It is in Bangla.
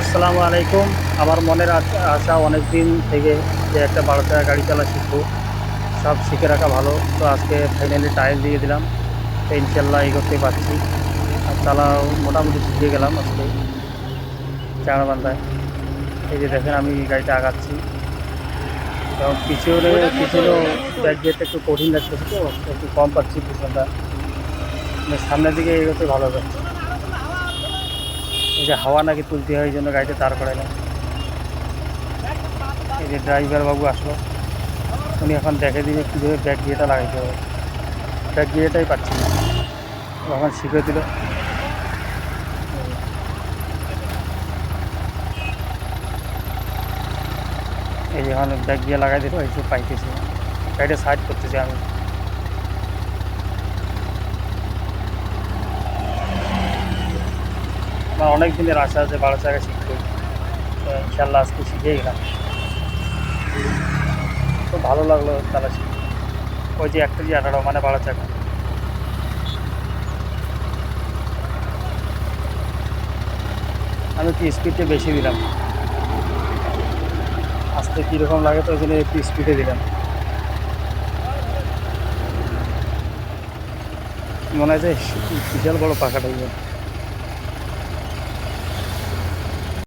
আসসালামু আলাইকুম। আমার মনের আশা অনেক দিন থেকে যে একটা ভালো চাকা গাড়ি চালা শিখবো, সব শিখে রাখা ভালো। তো আজকে ফাইনালি টায়ার দিয়ে দিলাম, তো ইনশাল্লাহ এগোতে পারছি। আর চালাও মোটামুটি শিখে গেলাম আজকে চাঁড়াবান্ধায়। এই যে দেখেন আমি গাড়িটা আগাচ্ছি, এবং পিছনেও ব্যাক গিয়ারটা একটু কঠিন লাগতেছে, তো একটু কম পাচ্ছি পিছনটা, মানে সামনের দিকে এগোতে ভালো যাচ্ছে। এই যে হাওয়া নাকি তুলতে হয়, এই জন্য গাড়িটা দাঁড় করাইলাম। এই যে ড্রাইভার বাবু আসলো, উনি এখন দেখে দিবে কীভাবে ব্যাক গিয়ারটা লাগাইতে হবে। ব্যাক গিয়ারটাই পাচ্ছি না, ও এখন শিখে দিল। এই যে এখন ব্যাক গিয়ার লাগাই দিল, এই যে পাইতেছি না। গাড়িটা সাইড করতেছি আমি। আমার অনেক দিনের আশা আছে ভালো চাকা শিখতে, তো ইনশাল্লাহ আজকে শিখে গেলাম। খুব ভালো লাগলো চালা শিখে। ওই যে 1 কেজি 18 মানে ভালো চাকা। আমি একটু স্পিডটা বেশি দিলাম, আজকে কীরকম লাগে তো ওই জন্য একটু স্পিডে দিলাম। মনে হয় যে বিশাল বড় পাখাটা।